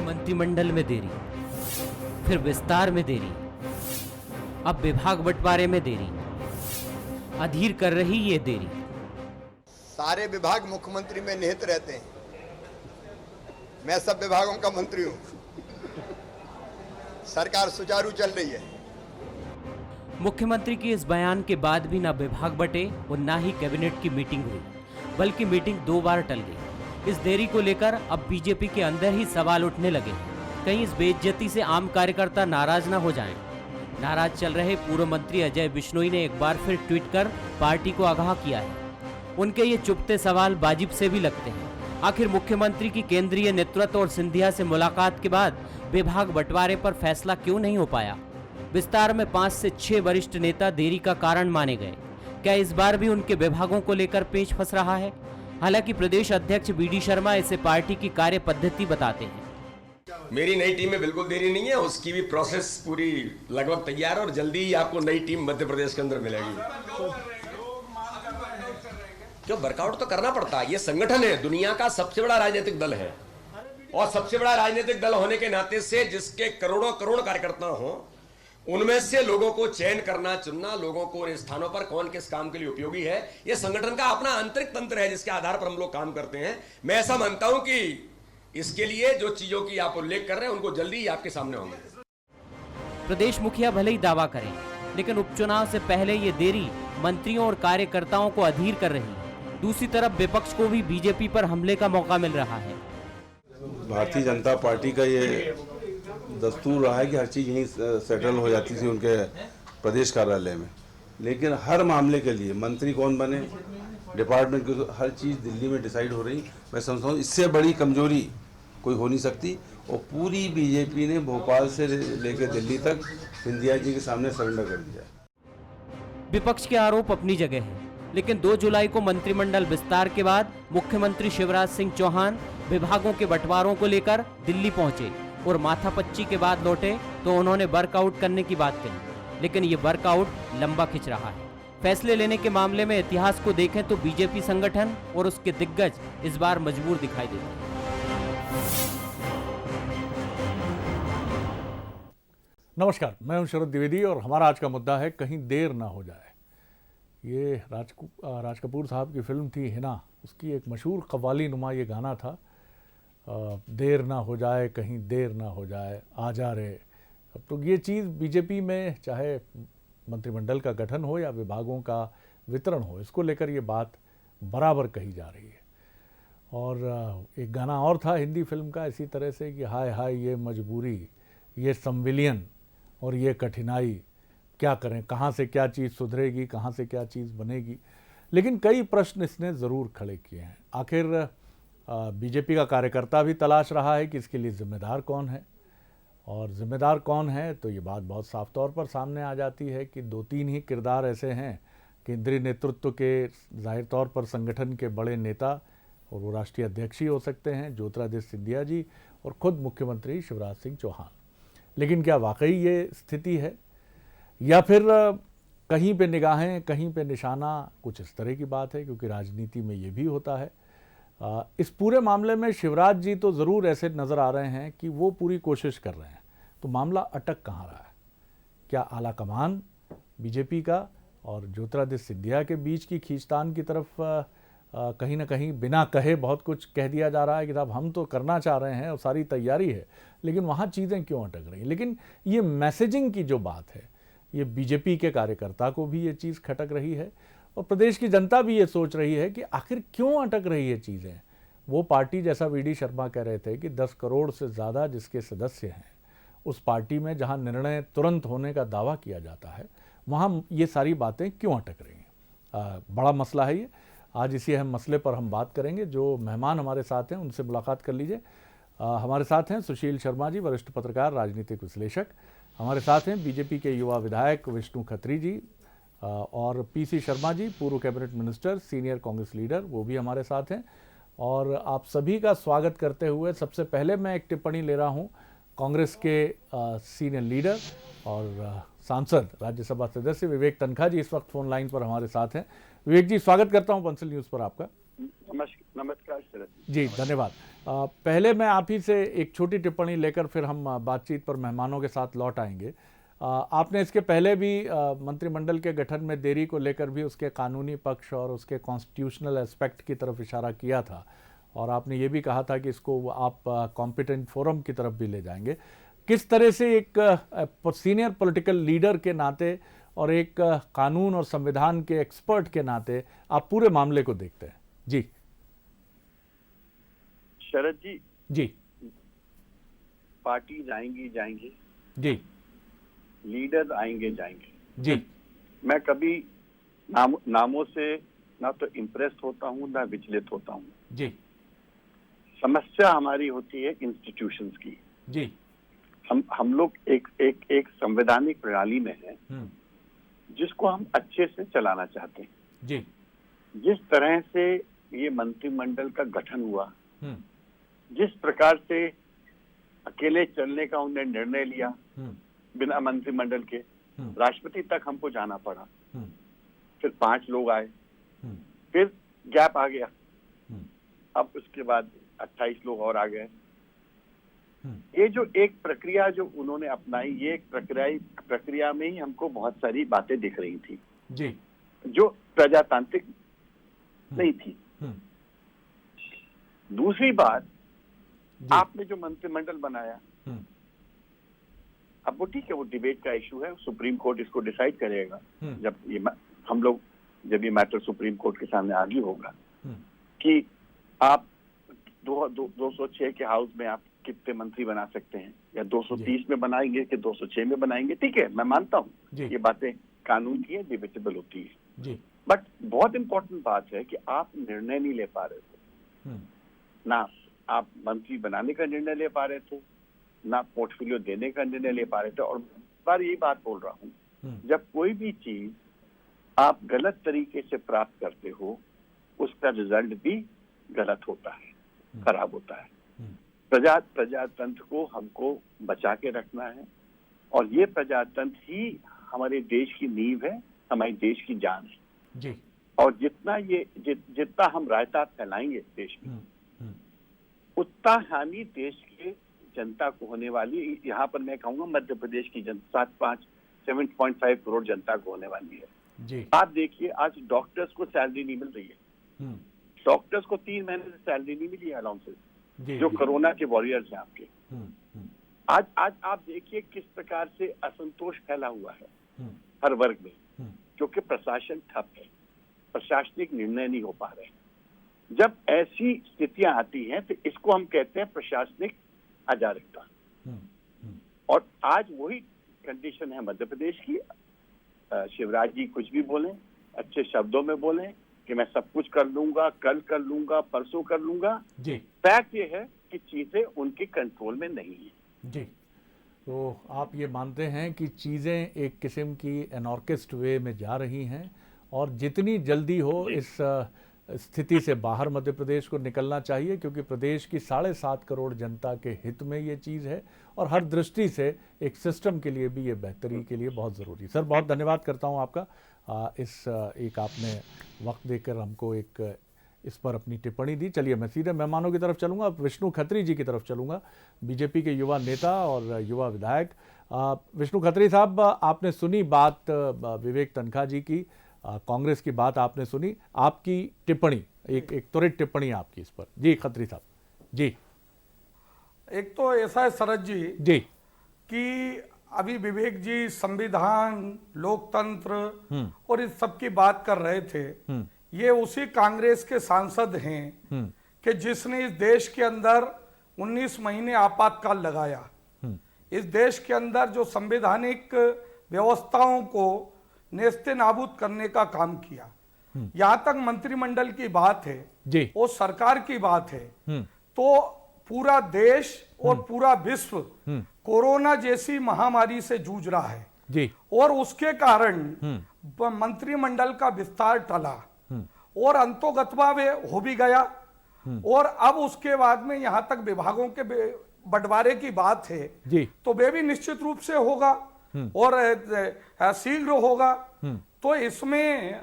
मंत्रिमंडल में देरी, फिर विस्तार में देरी, अब विभाग बंटवारे में देरी, अधीर कर रही ये देरी। सारे विभाग मुख्यमंत्री में निहित रहते हैं। मैं सब विभागों का मंत्री हूं। सरकार सुचारू चल रही है। मुख्यमंत्री के इस बयान के बाद भी ना विभाग बटे और ना ही कैबिनेट की मीटिंग हुई, बल्कि मीटिंग 2 बार टल गई। इस देरी को लेकर अब बीजेपी के अंदर ही सवाल उठने लगे हैं। कहीं इस बेइज्जती से आम कार्यकर्ता नाराज ना हो जाएं। नाराज चल रहे पूर्व मंत्री अजय बिश्नोई ने एक बार फिर ट्वीट कर पार्टी को आगाह किया है। उनके ये चुभते सवाल वाजिब से भी लगते हैं। आखिर मुख्यमंत्री की केंद्रीय नेतृत्व और सिंधिया से मुलाकात के बाद विभाग बंटवारे पर फैसला क्यों नहीं हो पाया? विस्तार में 5 से 6 वरिष्ठ नेता देरी का कारण माने गए। क्या इस बार भी उनके विभागों को लेकर पेच फंस रहा है? हालांकि प्रदेश अध्यक्ष बीडी शर्मा इसे पार्टी की कार्य पद्धति बताते हैं। मेरी नई टीम में बिल्कुल देरी नहीं है, उसकी भी प्रोसेस पूरी लगभग तैयार है और जल्दी ही आपको नई टीम मध्य प्रदेश के अंदर मिलेगी। क्यों वर्कआउट तो करना पड़ता है। ये संगठन है, दुनिया का सबसे बड़ा राजनीतिक दल है और सबसे बड़ा राजनीतिक दल होने के नाते से जिसके करोड़ों करोड़ कार्यकर्ता हो, उनमें से लोगों को चयन करना, चुनना, लोगों को इन स्थानों पर कौन किस काम के लिए उपयोगी है, ये संगठन का अपना आंतरिक तंत्र है जिसके आधार पर हम लोग काम करते हैं। मैं ऐसा मानता हूं कि इसके लिए जो चीजों की आप उल्लेख कर रहे हैं उनको जल्दी ही आपके सामने होंगे। प्रदेश मुखिया भले ही दावा करें, लेकिन उपचुनाव से पहले ये देरी मंत्रियों और कार्यकर्ताओं को अधीर कर रही है। दूसरी तरफ विपक्ष को भी बीजेपी पर हमले का मौका मिल रहा है। भारतीय जनता पार्टी का ये दस्तूर रहा है कि हर चीज़ यहीं सेटल हो जाती थी उनके प्रदेश कार्यालय में, लेकिन हर मामले के लिए मंत्री कौन बने, डिपार्टमेंट की हर चीज़ दिल्ली में डिसाइड हो रही। मैं समझता हूँ इससे बड़ी कमजोरी कोई हो नहीं सकती। और पूरी बीजेपी ने भोपाल से लेकर दिल्ली तक सिंधिया जी के सामने सरेंडर कर दिया। विपक्ष के आरोप अपनी जगह है, लेकिन 2 जुलाई को मंत्रिमंडल विस्तार के बाद मुख्यमंत्री शिवराज सिंह चौहान विभागों के बंटवारों को लेकर दिल्ली पहुंचे और माथापच्ची के बाद लौटे तो उन्होंने वर्कआउट करने की बात कही, लेकिन ये वर्कआउट लंबा खिंच रहा है। फैसले लेने के मामले में इतिहास को देखें तो बीजेपी संगठन और उसके दिग्गज इस बार मजबूर दिखाई देते हैं। नमस्कार, मैं हूं शरद द्विवेदी और हमारा आज का मुद्दा है कहीं देर ना हो जाए। ये राज कपूर साहब की फिल्म थी हिना, उसकी एक मशहूर कव्वाली नुमा ये गाना था, देर ना हो जाए, कहीं देर ना हो जाए, आ जा रे। अब तो ये चीज़ बीजेपी में चाहे मंत्रिमंडल का गठन हो या विभागों का वितरण हो, इसको लेकर ये बात बराबर कही जा रही है। और एक गाना और था हिंदी फिल्म का इसी तरह से कि हाय हाय ये मजबूरी, ये संविलियन और ये कठिनाई, क्या करें, कहाँ से क्या चीज़ सुधरेगी, कहाँ से क्या चीज़ बनेगी। लेकिन कई प्रश्न इसने ज़रूर खड़े किए हैं। आखिर बीजेपी का कार्यकर्ता भी तलाश रहा है कि इसके लिए जिम्मेदार कौन है, और जिम्मेदार कौन है तो ये बात बहुत साफ तौर पर सामने आ जाती है कि 2-3 ही किरदार ऐसे हैं केंद्रीय नेतृत्व के, जाहिर तौर पर संगठन के बड़े नेता, और वो राष्ट्रीय अध्यक्ष ही हो सकते हैं, ज्योतिरादित्य सिंधिया जी और खुद मुख्यमंत्री शिवराज सिंह चौहान। लेकिन क्या वाकई ये स्थिति है, या फिर कहीं पे निगाहें कहीं पे निशाना, कुछ इस तरह की बात है? क्योंकि राजनीति में ये भी होता है। इस पूरे मामले में शिवराज जी तो ज़रूर ऐसे नज़र आ रहे हैं कि वो पूरी कोशिश कर रहे हैं, तो मामला अटक कहाँ रहा है? क्या आला कमान बीजेपी का और ज्योतिरादित्य सिंधिया के बीच की खींचतान की तरफ कहीं ना कहीं बिना कहे बहुत कुछ कह दिया जा रहा है कि साहब हम तो करना चाह रहे हैं और सारी तैयारी है, लेकिन वहाँ चीज़ें क्यों अटक रही? लेकिन ये मैसेजिंग की जो बात है, ये बीजेपी के कार्यकर्ता को भी ये चीज़ खटक रही है और प्रदेश की जनता भी ये सोच रही है कि आखिर क्यों अटक रही है चीज़ें। वो पार्टी, जैसा वीडी शर्मा कह रहे थे कि 10 करोड़ से ज़्यादा जिसके सदस्य हैं, उस पार्टी में जहां निर्णय तुरंत होने का दावा किया जाता है, वहां ये सारी बातें क्यों अटक रही हैं? बड़ा मसला है ये। आज इसी अहम मसले पर हम बात करेंगे। जो मेहमान हमारे साथ हैं उनसे मुलाकात कर लीजिए। हमारे साथ हैं सुशील शर्मा जी, वरिष्ठ पत्रकार, राजनीतिक विश्लेषक। हमारे साथ हैं बीजेपी के युवा विधायक विष्णु खत्री जी, और पीसी शर्मा जी, पूर्व cabinet minister, senior Congress leader, वो भी हमारे साथ हैं। और आप सभी का स्वागत करते हुए सबसे पहले मैं एक टिप्पणी ले रहा हूं कांग्रेस के सीनियर लीडर और सांसद, राज्यसभा सदस्य विवेक तनखा जी इस वक्त फोन लाइन पर हमारे साथ हैं। विवेक जी, स्वागत करता हूं बंसल न्यूज़ पर आपका। नमस्कार शरद जी, धन्यवाद। पहले मैं आप ही से एक छोटी टिप्पणी लेकर फिर हम बातचीत पर मेहमानों के साथ लौट आएंगे। आपने इसके पहले भी मंत्रिमंडल के गठन में देरी को लेकर भी उसके कानूनी पक्ष और उसके कॉन्स्टिट्यूशनल एस्पेक्ट की तरफ इशारा किया था, और आपने ये भी कहा था कि इसको आप कॉम्पिटेंट फोरम की तरफ भी ले जाएंगे। किस तरह से एक सीनियर पॉलिटिकल लीडर के नाते और एक कानून और संविधान के एक्सपर्ट के नाते आप पूरे मामले को देखते हैं? जी शरद जी, जी पार्टी जाएंगी जाएंगी, जी लीडर आएंगे जाएंगे। जी मैं कभी नामों से ना तो इम्प्रेस होता हूँ ना विचलित होता हूँ। जी समस्या हमारी होती है इंस्टीट्यूशंस की। जी हम लोग एक संवैधानिक प्रणाली में हैं जिसको हम अच्छे से चलाना चाहते हैं। जी जिस तरह से ये मंत्रिमंडल का गठन हुआ, जिस प्रकार से अकेले चलने का उन्होंने निर्णय लिया बिना मंत्रिमंडल के, राष्ट्रपति तक हमको जाना पड़ा, फिर 5 लोग आए, फिर गैप आ गया, अब उसके बाद 28 लोग और आ गए। ये जो एक प्रक्रिया जो उन्होंने अपनाई, ये एक प्रक्रिया में ही हमको बहुत सारी बातें दिख रही थी जी जो प्रजातांत्रिक नहीं थी। दूसरी बात, आपने जो मंत्रिमंडल बनाया, अब वो ठीक है, वो डिबेट का इशू है, सुप्रीम कोर्ट इसको डिसाइड करेगा। जब ये मैटर सुप्रीम कोर्ट के सामने आगे होगा कि आप 206 के हाउस में आप कितने मंत्री बना सकते हैं, या 230 में बनाएंगे कि 206 में बनाएंगे, ठीक है, मैं मानता हूँ ये बातें कानून की है, डिबेटेबल होती है। बट बहुत इंपॉर्टेंट बात है कि आप निर्णय नहीं ले पा रहे थे, ना आप मंत्री बनाने का निर्णय ले पा रहे थे, ना पोर्टफोलियो देने का निर्णय ले पा रहे थे। और बार यही बात बोल रहा हूँ, जब कोई भी चीज आप गलत तरीके से प्राप्त करते हो, उसका रिजल्ट भी गलत होता है, खराब होता है। प्रजातंत्र को हमको बचा के रखना है, और ये प्रजातंत्र ही हमारे देश की नींव है, हमारे देश की जान है जी। और जितना हम रायता फैलाएंगे देश में, उतना हानि देश के जनता को होने वाली। यहाँ पर मैं कहूँगा मध्य प्रदेश की जनता 7.5 करोड़ जनता को होने वाली है जी। आप देखिए, आज डॉक्टर्स को सैलरी नहीं मिल रही है, डॉक्टर्स को 3 महीने से सैलरी नहीं मिली है, अलाउंसेस, जो कोरोना के वॉरियर्स हैं आपके। आज आप देखिए किस प्रकार से असंतोष फैला हुआ है हर वर्ग में, क्योंकि प्रशासन ठप है, प्रशासनिक निर्णय नहीं हो पा रहे। जब ऐसी स्थितियां आती हैं तो इसको हम कहते हैं प्रशासनिक अराजकता। और आज वही कंडीशन है मध्य प्रदेश की। शिवराज जी कुछ भी बोलें, अच्छे शब्दों में बोलें कि मैं सब कुछ कर लूंगा, कल कर लूंगा, परसों कर लूंगा जी। फैक्ट ये है कि चीजें उनके कंट्रोल में नहीं है जी। तो आप ये मानते हैं कि चीज़ें एक किस्म की एनार्किस्ट वे में जा रही हैं, और जितनी जल्दी हो इस स्थिति से बाहर मध्य प्रदेश को निकलना चाहिए, क्योंकि प्रदेश की 7.5 करोड़ जनता के हित में ये चीज़ है, और हर दृष्टि से एक सिस्टम के लिए भी ये बेहतरी के लिए बहुत ज़रूरी। सर बहुत धन्यवाद करता हूँ आपका, एक आपने वक्त देकर हमको एक इस पर अपनी टिप्पणी दी। चलिए मैं सीधे मेहमानों की तरफ चलूँगा, विष्णु खत्री जी की तरफ चलूँगा, बीजेपी के युवा नेता और युवा विधायक। विष्णु खत्री साहब, आपने सुनी बात विवेक तनखा जी की, कांग्रेस की बात आपने सुनी, आपकी टिप्पणी, एक त्वरित टिप्पणी आपकी इस पर। जी खत्री साहब जी। एक तो ऐसा है शरद जी कि अभी विवेक जी संविधान, लोकतंत्र और इस सब की बात कर रहे थे। ये उसी कांग्रेस के सांसद हैं कि जिसने इस देश के अंदर 19 महीने आपातकाल लगाया, इस देश के अंदर जो संवैधानिक व्यवस्थाओं को नेस्ते नाबूद करने का काम किया। यहां तक मंत्रिमंडल की बात है जी, वो सरकार की बात है, तो पूरा देश और पूरा विश्व कोरोना जैसी महामारी से जूझ रहा है जी, और उसके कारण मंत्रिमंडल का विस्तार टला और अंतोगत्वा वे हो भी गया। और अब उसके बाद में यहां तक विभागों के बंटवारे की बात है जी, तो वे भी निश्चित रूप से होगा और शीघ्र होगा। तो इसमें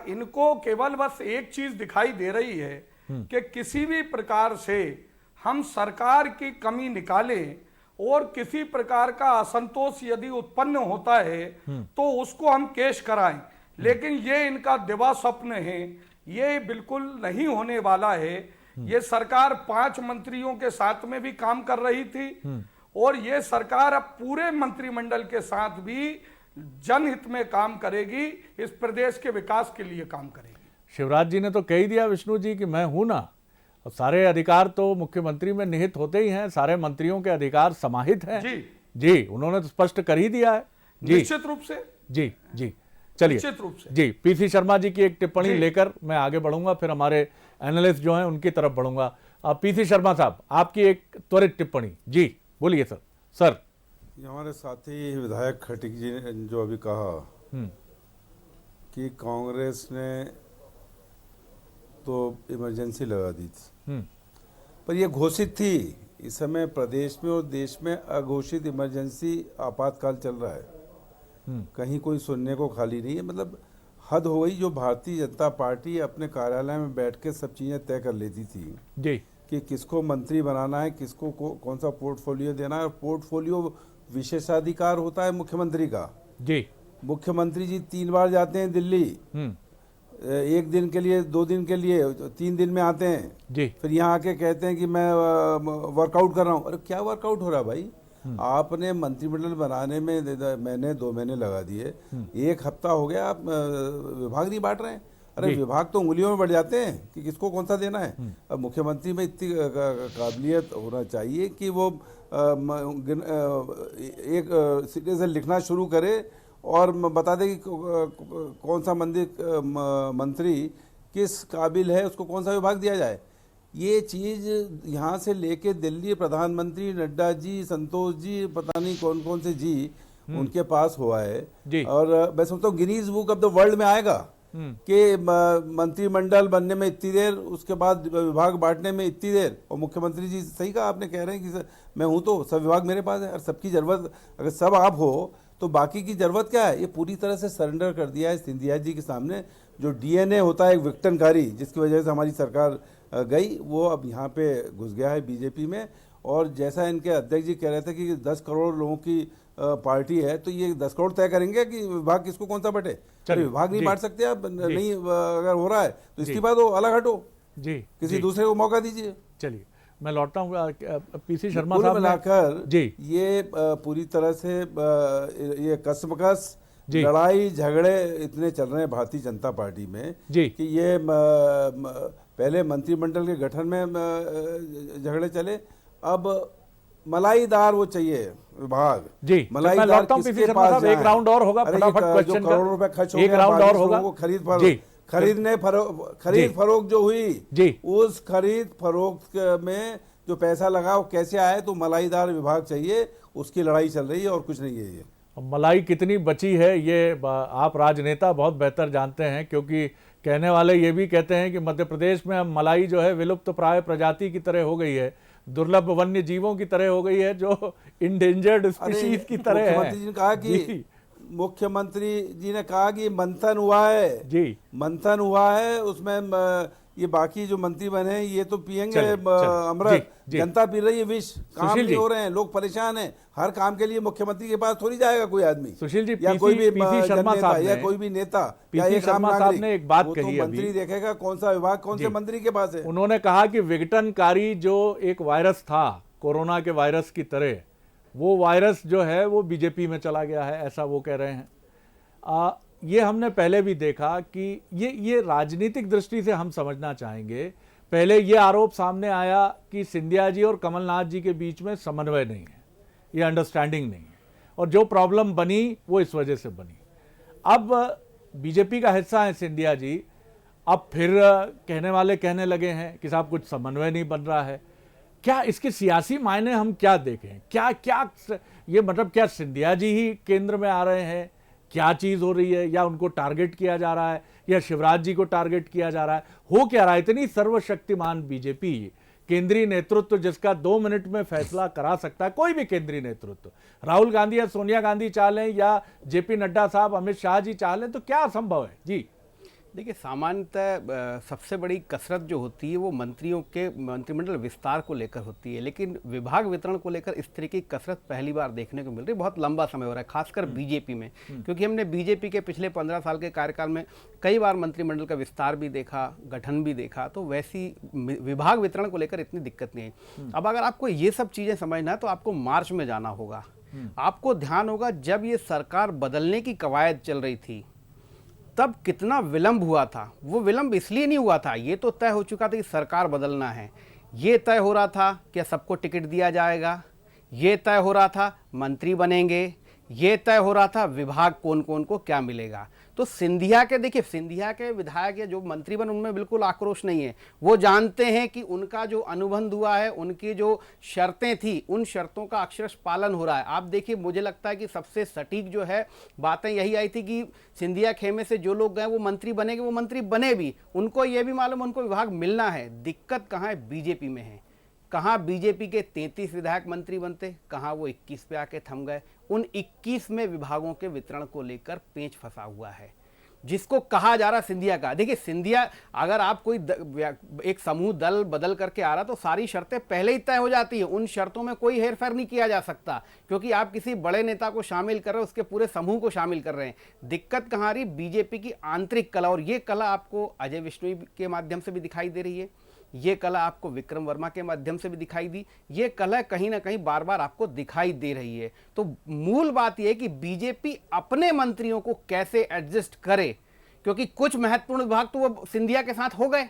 इनको केवल बस एक चीज दिखाई दे रही है कि किसी भी प्रकार से हम सरकार की कमी निकालें और किसी प्रकार का असंतोष यदि उत्पन्न होता है तो उसको हम केस कराएं, लेकिन ये इनका दिवा स्वप्न है, ये बिल्कुल नहीं होने वाला है। ये सरकार 5 मंत्रियों के साथ में भी काम कर रही थी और ये सरकार अब पूरे मंत्रिमंडल के साथ भी जनहित में काम करेगी, इस प्रदेश के विकास के लिए काम करेगी। शिवराज जी ने तो कह दिया विष्णु जी कि मैं हूं ना, और सारे अधिकार तो मुख्यमंत्री में निहित होते ही हैं, सारे मंत्रियों के अधिकार समाहित हैं। जी, उन्होंने तो स्पष्ट कर ही दिया है। जी, निश्चित रूप से। जी जी, चलिए निश्चित रूप से। जी, पीसी शर्मा जी की एक टिप्पणी लेकर मैं आगे बढ़ूंगा, फिर हमारे एनालिस्ट जो हैं उनकी तरफ बढ़ूंगा। पीसी शर्मा साहब, आपकी एक त्वरित टिप्पणी। जी बोलिए सर। सर, ये हमारे साथी विधायक खटीक जी ने जो अभी कहा कि कांग्रेस ने तो इमरजेंसी लगा दी थी, पर यह घोषित थी। इस समय प्रदेश में और देश में अघोषित इमरजेंसी आपातकाल चल रहा है, कहीं कोई सुनने को खाली नहीं है। मतलब हद हो गई। जो भारतीय जनता पार्टी अपने कार्यालय में बैठ के सब चीजें तय कर लेती थी जी कि किसको मंत्री बनाना है, किसको कौन सा पोर्टफोलियो देना है। पोर्टफोलियो विशेषाधिकार होता है मुख्यमंत्री का। जी, मुख्यमंत्री जी 3 बार जाते हैं दिल्ली, 1 दिन के लिए, 2 दिन के लिए, 3 दिन में आते हैं जी। फिर यहाँ आके कहते हैं कि मैं वर्कआउट कर रहा हूँ। अरे क्या वर्कआउट हो रहा है भाई? आपने मंत्रिमंडल बनाने में महीने 2 महीने लगा दिए, 1 हफ्ता हो गया, आप विभाग नहीं बांट रहे हैं। अरे विभाग तो उंगलियों में बढ़ जाते हैं कि किसको कौन सा देना है। अब मुख्यमंत्री में इतनी काबिलियत होना चाहिए कि वो एक सिरे से लिखना शुरू करे और बता दे कि कौन सा मंत्री किस काबिल है, उसको कौन सा विभाग दिया जाए। ये चीज़ यहाँ से लेके दिल्ली प्रधानमंत्री नड्डा जी, संतोष जी, पता नहीं कौन कौन से जी उनके पास हुआ है। और मैं समझता हूँ Guinness book of the world में आएगा कि मंत्रिमंडल बनने में इतनी देर, उसके बाद विभाग बांटने में इतनी देर। और मुख्यमंत्री जी सही कहा आपने, कह रहे हैं कि मैं हूं तो सब विभाग मेरे पास है। और सबकी जरूरत, अगर सब आप हो तो बाकी की जरूरत क्या है? ये पूरी तरह से सरेंडर कर दिया है सिंधिया जी के सामने। जो डीएनए होता है एक विघटनकारी, जिसकी वजह से हमारी सरकार गई, वो अब यहाँ पे घुस गया है बीजेपी में। और जैसा इनके अध्यक्ष जी कह रहे थे कि 10 करोड़ लोगों की पार्टी है, तो ये 10 करोड़ तय करेंगे कि विभाग किसको कौन सा बटे। चलिए, विभाग नहीं बांट सकते आप, नहीं अगर हो रहा है तो इस्तीफा दो, अलग हटो जी, किसी दूसरे को मौका दीजिए। चलिए, मैं लौटता हूँ पीसी शर्मा साहब। मिलाकर जी, ये पूरी तरह से ये कसमकस लड़ाई झगड़े इतने चल रहे हैं भारतीय जनता पार्टी में जी कि ये पहले मंत्रिमंडल के गठन में झगड़े चले, अब मलाईदार वो चाहिए विभाग जी। मलाईदार किसके पास जाए? एक राउंड और होगा, फटाफट क्वेश्चन करोड़ रुपए खर्च हो गए, एक राउंड और होगा। खरीद फरोख्त जो हुई जी, उस खरीद फरोख्त में जो पैसा लगा वो कैसे आए? तो मलाईदार विभाग चाहिए, उसकी लड़ाई चल रही है और कुछ नहीं है। ये मलाई कितनी बची है ये आप राजनेता बहुत बेहतर जानते हैं, क्योंकि कहने वाले ये भी कहते हैं कि मध्य प्रदेश में अब मलाई जो है विलुप्त प्राय प्रजाति की तरह हो गई है, दुर्लभ वन्य जीवों की तरह हो गई है, जो इंडेंजर्ड स्पीशीज की तरह है। मुख्यमंत्री जी ने कहा कि मुख्यमंत्री जी ने कहा कि मंथन हुआ है जी, मंथन हुआ है, उसमें ये बाकी जो मंत्री बने हैं ये तो पियेंगे अमृत, जनता पी रही है विष, काम नहीं हो रहे हैं, लोग परेशान हैं। हर काम के लिए मुख्यमंत्री के पास थोड़ी जाएगा कोई आदमी, सुशील जी, या कोई भी जनता या कोई भी नेता या एक आम नागरिक ने एक बात कही, तो मंत्री देखेगा कौन सा विभाग कौन से मंत्री के पास है। उन्होंने कहा कि विघटनकारी जो एक वायरस था कोरोना के वायरस की तरह, वो वायरस जो है वो बीजेपी में चला गया है, ऐसा वो कह रहे हैं। ये हमने पहले भी देखा कि ये राजनीतिक दृष्टि से हम समझना चाहेंगे। पहले ये आरोप सामने आया कि सिंधिया जी और कमलनाथ जी के बीच में समन्वय नहीं है, ये अंडरस्टैंडिंग नहीं है, और जो प्रॉब्लम बनी वो इस वजह से बनी। अब बीजेपी का हिस्सा है सिंधिया जी, अब फिर कहने वाले कहने लगे हैं कि साहब कुछ समन्वय नहीं बन रहा है। क्या इसके सियासी मायने हम क्या देखें? क्या ये मतलब क्या सिंधिया जी ही केंद्र में आ रहे हैं? क्या चीज हो रही है? या उनको टारगेट किया जा रहा है, या शिवराज जी को टारगेट किया जा रहा है? हो क्या रहा है? इतनी सर्वशक्तिमान बीजेपी, केंद्रीय नेतृत्व जिसका 2 मिनट में फैसला करा सकता है, कोई भी केंद्रीय नेतृत्व, राहुल गांधी या सोनिया गांधी चाह लें या जेपी नड्डा साहब, अमित शाह जी चाह लें, तो क्या असंभव है जी? देखिए, सामान्यतः सबसे बड़ी कसरत जो होती है वो मंत्रियों के मंत्रिमंडल विस्तार को लेकर होती है, लेकिन विभाग वितरण को लेकर इस तरह की कसरत पहली बार देखने को मिल रही है। बहुत लंबा समय हो रहा है, खासकर बीजेपी में, क्योंकि हमने बीजेपी के पिछले 15 साल के कार्यकाल में कई बार मंत्रिमंडल का विस्तार भी देखा, गठन भी देखा, तो वैसी विभाग वितरण को लेकर इतनी दिक्कत नहीं है। अब अगर आपको ये सब चीज़ें समझना है तो आपको मार्च में जाना होगा। आपको ध्यान होगा जब ये सरकार बदलने की कवायद चल रही थी तब कितना विलंब हुआ था। वो विलंब इसलिए नहीं हुआ था, ये तो तय हो चुका था कि सरकार बदलना है। ये तय हो रहा था कि सबको टिकट दिया जाएगा, ये तय हो रहा था मंत्री बनेंगे, ये तय हो रहा था विभाग कौन कौन को क्या मिलेगा। तो सिंधिया के, देखिए सिंधिया के विधायक या जो मंत्री बने उनमें बिल्कुल आक्रोश नहीं है। वो जानते हैं कि उनका जो अनुबंध हुआ है, उनकी जो शर्तें थी, उन शर्तों का अक्षरश पालन हो रहा है। आप देखिए, मुझे लगता है कि सबसे सटीक जो है बातें यही आई थी कि सिंधिया खेमे से जो लोग गए वो मंत्री बनेंगे, वो मंत्री बने भी। उनको ये भी मालूम उनको विभाग मिलना है। दिक्कत कहाँ है? बीजेपी में है। कहाँ बीजेपी के 33 विधायक मंत्री बनते, कहाँ वो 21 पे आके थम गए। उन 21 में विभागों के वितरण को लेकर पेंच फंसा हुआ है, जिसको कहा जा रहा सिंधिया का। देखिए, सिंधिया अगर आप कोई एक समूह दल बदल करके आ रहा तो सारी शर्तें पहले ही तय हो जाती है। उन शर्तों में कोई हेरफेर नहीं किया जा सकता, क्योंकि आप किसी बड़े नेता को शामिल कर रहे हैं, उसके पूरे समूह को शामिल कर रहे हैं। दिक्कत कहाँ आ रही? बीजेपी की आंतरिक कला, और ये कला आपको अजय विश्नोई के माध्यम से भी दिखाई दे रही है, ये कला आपको विक्रम वर्मा के माध्यम से भी दिखाई दी, ये कला कहीं ना कहीं बार बार आपको दिखाई दे रही है। तो मूल बात यह है कि बीजेपी अपने मंत्रियों को कैसे एडजस्ट करे, क्योंकि कुछ महत्वपूर्ण विभाग तो वो सिंधिया के साथ हो गए,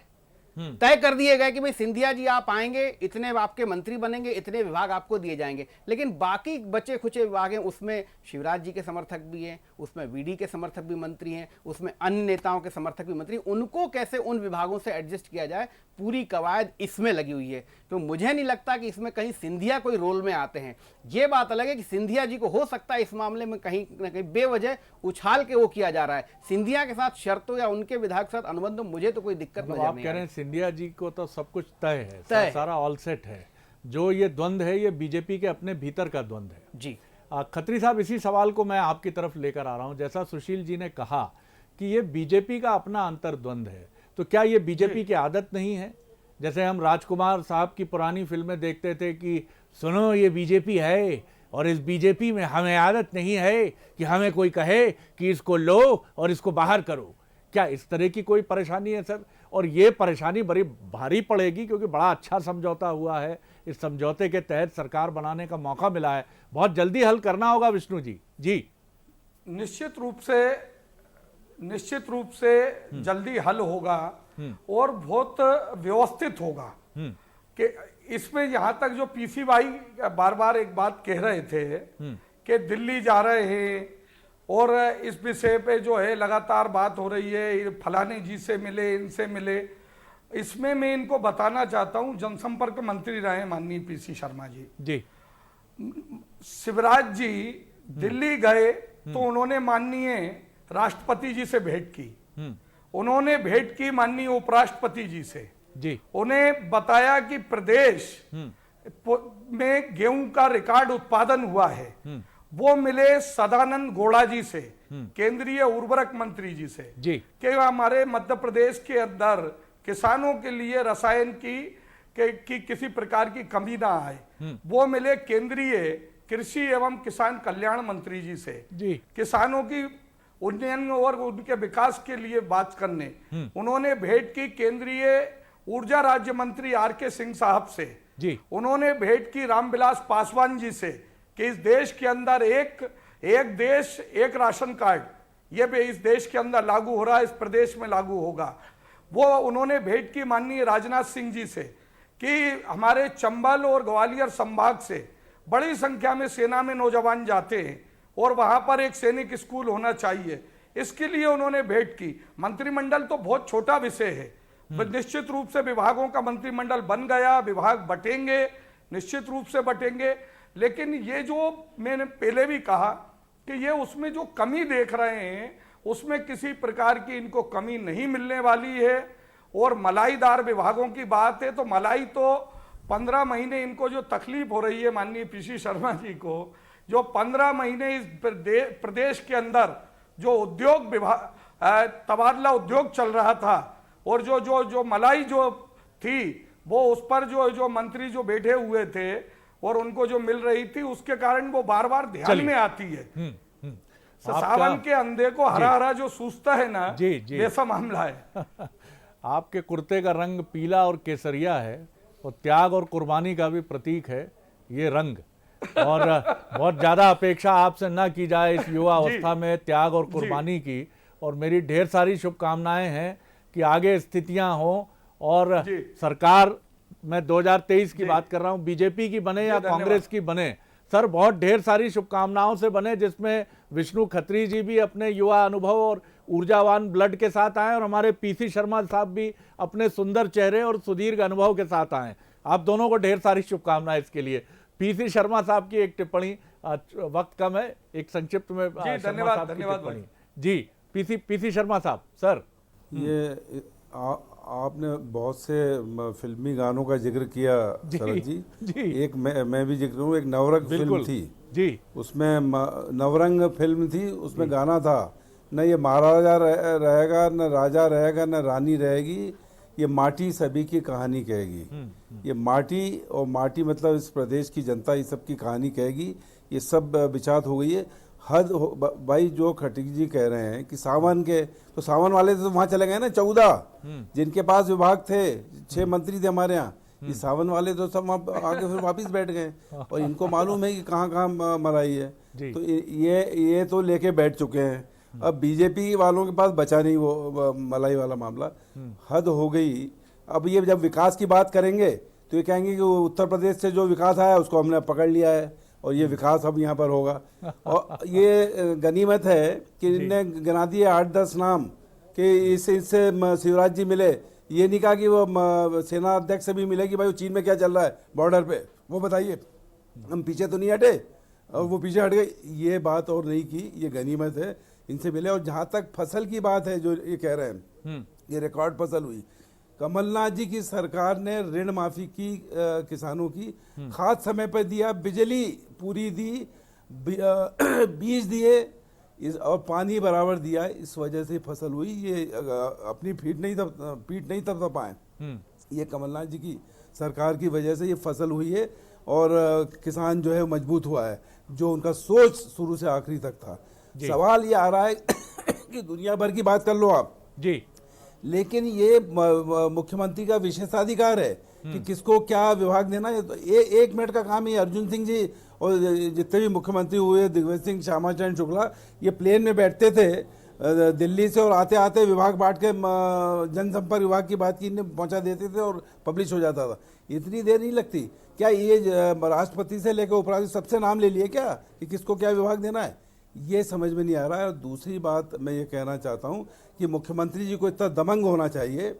तय कर दिए गए कि भाई सिंधिया जी आप आएंगे, इतने आपके मंत्री बनेंगे, इतने विभाग आपको दिए जाएंगे। लेकिन बाकी बचे खुचे विभाग हैं, उसमें शिवराज जी के समर्थक भी हैं, उसमें वीडी के समर्थक भी मंत्री हैं, उसमें अन्य नेताओं के समर्थक भी मंत्री। उनको कैसे उन विभागों से एडजस्ट किया जाए, पूरी कवायद इसमें लगी हुई है। तो मुझे नहीं लगता कि इसमें कहीं सिंधिया कोई रोल में आते हैं। ये बात अलग है कि सिंधिया जी को हो सकता है इस मामले में कहीं ना कहीं बेवजह उछाल के वो किया जा रहा है। सिंधिया के साथ शर्तों या उनके विधायक के साथ अनुबंध मुझे तो कोई दिक्कत नजर आप नहीं कह रहे आ हैं सिंधिया जी को तो सब कुछ तय है, तय। सारा ऑल सेट है। जो ये द्वंद्व है ये बीजेपी के अपने भीतर का द्वंद्व है। जी खत्री साहब, इसी सवाल को मैं आपकी तरफ लेकर आ रहा हूं। जैसा सुशील जी ने कहा कि ये बीजेपी का अपना अंतर्द्वंद है, तो क्या ये बीजेपी की आदत नहीं है? जैसे हम राजकुमार साहब की पुरानी फिल्में देखते थे कि सुनो ये बीजेपी है और इस बीजेपी में हमें आदत नहीं है कि हमें कोई कहे कि इसको लो और इसको बाहर करो। क्या इस तरह की कोई परेशानी है सर? और ये परेशानी बड़ी भारी पड़ेगी, क्योंकि बड़ा अच्छा समझौता हुआ है, इस समझौते के तहत सरकार बनाने का मौका मिला है, बहुत जल्दी हल करना होगा विष्णु जी। जी निश्चित रूप से जल्दी हल होगा और बहुत व्यवस्थित होगा। कि इसमें यहां तक जो पीसी भाई बार बार एक बात कह रहे थे कि दिल्ली जा रहे हैं और इस विषय पे जो है लगातार बात हो रही है, फलाने जी से मिले, इनसे मिले। इसमें मैं इनको बताना चाहता हूं, जनसंपर्क मंत्री रहे माननीय पीसी शर्मा जी। शिवराज जी दिल्ली गए तो उन्होंने माननीय राष्ट्रपति जी से भेंट की, उन्होंने भेंट की माननीय उपराष्ट्रपति जी से जी। उन्हें बताया कि प्रदेश में गेहूं का रिकॉर्ड उत्पादन हुआ है। वो मिले सदानंद गौड़ा जी से, केंद्रीय उर्वरक मंत्री जी से जी, कि हमारे मध्य प्रदेश के अंदर किसानों के लिए रसायन की किसी प्रकार की कमी ना आए। वो मिले केंद्रीय कृषि एवं किसान कल्याण मंत्री जी से जी, किसानों की उन्नयन और उनके विकास के लिए बात करने। उन्होंने भेंट की केंद्रीय ऊर्जा राज्य मंत्री आर.के. सिंह साहब से जी। उन्होंने भेंट की रामविलास पासवान जी से कि इस देश के अंदर एक देश एक राशन कार्ड ये भी इस देश के अंदर लागू हो रहा है, इस प्रदेश में लागू होगा। वो उन्होंने भेंट की माननीय राजनाथ सिंह जी से कि हमारे चंबल और ग्वालियर संभाग से बड़ी संख्या में सेना में नौजवान जाते हैं और वहां पर एक सैनिक स्कूल होना चाहिए, इसके लिए उन्होंने भेंट की। मंत्रिमंडल तो बहुत छोटा विषय है, निश्चित रूप से विभागों का मंत्रिमंडल बन गया, विभाग बटेंगे, निश्चित रूप से बटेंगे। लेकिन ये जो मैंने पहले भी कहा कि ये उसमें जो कमी देख रहे हैं उसमें किसी प्रकार की इनको कमी नहीं मिलने वाली है। और मलाईदार विभागों की बात है तो मलाई तो 15 महीने इनको जो तकलीफ हो रही है माननीय पीसी शर्मा जी को, जो 15 महीने इस प्रदेश के अंदर जो उद्योग विभाग तबादला उद्योग चल रहा था और जो जो जो मलाई जो थी वो उस पर जो मंत्री जो बैठे हुए थे और उनको जो मिल रही थी उसके कारण वो बार बार ध्यान में आती है। सावन के अंधे को हरा हरा जो सूझता है ना, वैसा मामला है। आपके कुर्ते का रंग पीला और केसरिया है और त्याग और कुर्बानी का भी प्रतीक है ये रंग, और बहुत ज्यादा अपेक्षा आपसे न की जाए इस युवा अवस्था में त्याग और कुर्बानी की। और मेरी ढेर सारी शुभकामनाएं हैं कि आगे स्थितियां हों और सरकार, मैं 2023 की बात कर रहा हूं, बीजेपी की बने या कांग्रेस की बने, सर बहुत ढेर सारी शुभकामनाओं से बने, जिसमें विष्णु खत्री जी भी अपने युवा अनुभव और ऊर्जावान ब्लड के साथ आए और हमारे पीसी शर्मा साहब भी अपने सुंदर चेहरे और सुदीर्घ अनुभव के साथ आए। आप दोनों को ढेर सारी शुभकामनाएं इसके लिए। पीसी शर्मा साहब की एक टिप्पणी, वक्त कम है, एक संक्षिप्त में धन्यवाद जी। पीसी शर्मा साहब सर, ये आपने बहुत से फिल्मी गानों का जिक्र किया शरद जी, एक मैं भी जिक्र करूं, एक नवरंग फिल्म थी जी, उसमें नवरंग फिल्म थी, उसमें गाना था, न ये महाराजा रहेगा, न राजा रहेगा, न रानी रहेगी, ये माटी सभी की कहानी कहेगी। ये माटी, और माटी मतलब इस प्रदेश की जनता, ये सब की कहानी कहेगी। ये सब बिचात हो गई है, हद भाई। जो खटीक जी कह रहे हैं कि सावन के, तो सावन वाले तो वहां चले गए ना 14 जिनके पास विभाग थे, 6 मंत्री थे हमारे यहाँ, ये सावन वाले तो सब आगे फिर वापिस बैठ गए और इनको मालूम है कि कहाँ कहाँ मलाई है, तो ये तो लेके बैठ चुके हैं। अब बीजेपी वालों के पास बचा नहीं वो मलाई वाला मामला, हद हो गई। अब ये जब विकास की बात करेंगे तो ये कहेंगे कि उत्तर प्रदेश से जो विकास आया उसको हमने पकड़ लिया है और ये विकास अब यहाँ पर होगा। और ये गनीमत है कि इनने गिना दिए 8-10 नाम कि इससे शिवराज जी मिले। ये नहीं कहा कि वो सेना अध्यक्ष से भी मिले कि भाई वो चीन में क्या चल रहा है बॉर्डर पे, वो बताइए, हम पीछे तो नहीं हटे, और वो पीछे हट गए, ये बात और नहीं की। ये गनीमत है, इनसे मिले। और जहाँ तक फसल की बात है जो ये कह रहे हैं, ये रिकॉर्ड फसल हुई। कमलनाथ जी की सरकार ने ऋण माफी की किसानों की, खाद समय पर दिया, बिजली पूरी दी, बीज दिए और पानी बराबर दिया, इस वजह से फसल हुई। ये अपनी पीठ नहीं तब पाए, ये कमलनाथ जी की सरकार की वजह से ये फसल हुई है और किसान जो है मजबूत हुआ है, जो उनका सोच शुरू से आखिरी तक था। सवाल ये आ रहा है कि दुनिया भर की बात कर लो आप जी, लेकिन ये मुख्यमंत्री का विशेषाधिकार है कि किसको क्या विभाग देना है। तो ये 1 मिनट का काम है। अर्जुन सिंह जी और जितने भी मुख्यमंत्री हुए, दिग्विजय सिंह, श्यामाचरण शुक्ला, ये प्लेन में बैठते थे दिल्ली से और आते आते विभाग बांट के जनसंपर्क विभाग की बात की पहुंचा देते थे और पब्लिश हो जाता था। इतनी देर नहीं लगती। क्या ये राष्ट्रपति से लेकर उपराष्ट्रपति सबसे नाम ले लिए क्या कि किसको क्या विभाग देना है? ये समझ में नहीं आ रहा है। और दूसरी बात मैं ये कहना चाहता हूँ कि मुख्यमंत्री जी को इतना दमंग होना चाहिए।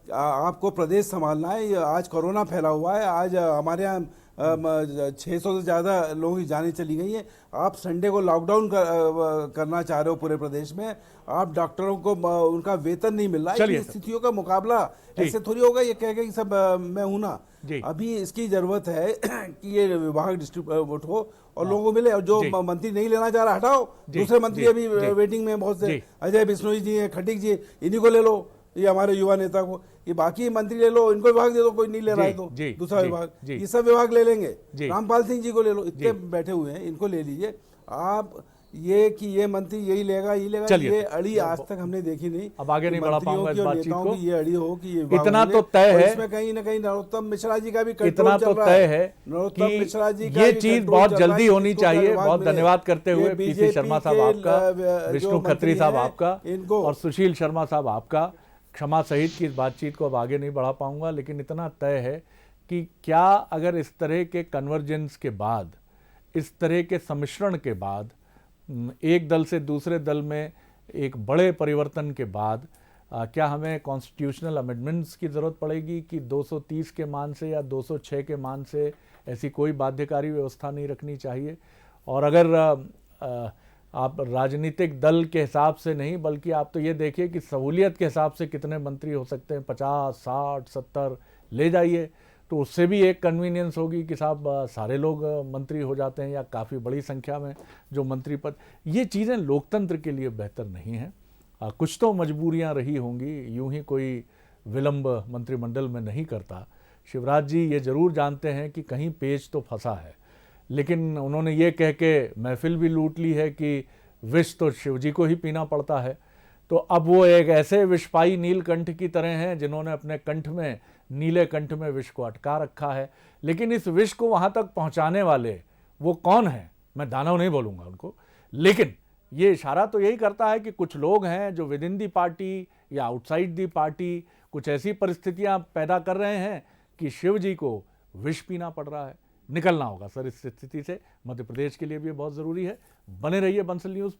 आपको प्रदेश संभालना है। आज कोरोना फैला हुआ है, आज हमारे यहाँ 600 से ज़्यादा लोगों की जानें चली गई हैं। आप संडे को लॉकडाउन करना चाह रहे हो पूरे प्रदेश में। आप डॉक्टरों को उनका वेतन नहीं मिल रहा है। स्थितियों का मुकाबला ऐसे थोड़ी होगा ये कह के कि सब मैं हूं ना। अभी इसकी जरूरत है कि ये विभाग डिस्ट्रीब्यूट हो और लोगों को मिले। और जो मंत्री नहीं लेना चाह रहा हटाओ, दूसरे मंत्री अभी वेटिंग में बहुत से, अजय बिश्नोई जी हैं, खटीक जी, इन्हीं को ले लो, ये हमारे युवा नेता को। ये बाकी मंत्री ले लो, इनको विभाग दे दो, कोई नहीं ले रहा है तो दूसरा विभाग, ये सब विभाग ले लेंगे। रामपाल सिंह जी को ले लो, इतने बैठे हुए हैं, इनको ले लीजिए आप। ये कि ये मंत्री यही लेगा, ये अड़ी आज तक हमने देखी नहीं। अब आगे नहीं बढ़ा पाऊंगा इस बातचीत को। ये अड़ी हो कि ये इतना तो तय है, इसमें कहीं ना कहीं नरोत्तम मिश्रा जी का भी इतना तो तय है नरोत्तम मिश्रा जी ये चीज बहुत जल्दी होनी चाहिए। बहुत धन्यवाद करते हुए पीसी शर्मा साहब आपका, विष्णु खत्री साहब आपका और सुशील शर्मा साहब आपका। क्षमा सहित की इस बातचीत को अब आगे नहीं बढ़ा पाऊंगा, लेकिन इतना तय है कि क्या अगर इस तरह के कन्वर्जेंस के बाद, इस तरह के सम्मिश्रण के बाद, एक दल से दूसरे दल में एक बड़े परिवर्तन के बाद क्या हमें कॉन्स्टिट्यूशनल अमेंडमेंट्स की ज़रूरत पड़ेगी कि 230 के मान से या 206 के मान से ऐसी कोई बाध्यकारी व्यवस्था नहीं रखनी चाहिए? और अगर आप राजनीतिक दल के हिसाब से नहीं, बल्कि आप तो ये देखिए कि सहूलियत के हिसाब से कितने मंत्री हो सकते हैं, 50, 60, 70 ले जाइए, तो उससे भी एक कन्वीनियंस होगी कि साहब सारे लोग मंत्री हो जाते हैं या काफ़ी बड़ी संख्या में जो मंत्री पद। ये चीज़ें लोकतंत्र के लिए बेहतर नहीं हैं। कुछ तो मजबूरियां रही होंगी, यूं ही कोई विलंब मंत्रिमंडल में नहीं करता। शिवराज जी ये जरूर जानते हैं कि कहीं पेच तो फंसा है, लेकिन उन्होंने ये कह के महफिल भी लूट ली है कि विष तो शिव जी को ही पीना पड़ता है। तो अब वो एक ऐसे विषपाई नीलकंठ की तरह हैं जिन्होंने अपने कंठ में, नीले कंठ में विष को अटका रखा है। लेकिन इस विष को वहां तक पहुंचाने वाले वो कौन हैं, मैं दानव नहीं बोलूंगा उनको, लेकिन ये इशारा तो यही करता है कि कुछ लोग हैं जो विद इन दी पार्टी या आउटसाइड दी पार्टी कुछ ऐसी परिस्थितियां पैदा कर रहे हैं कि शिव जी को विष पीना पड़ रहा है। निकलना होगा सर इस स्थिति से, मध्य प्रदेश के लिए भी बहुत जरूरी है। बने रहिए बंसल न्यूज।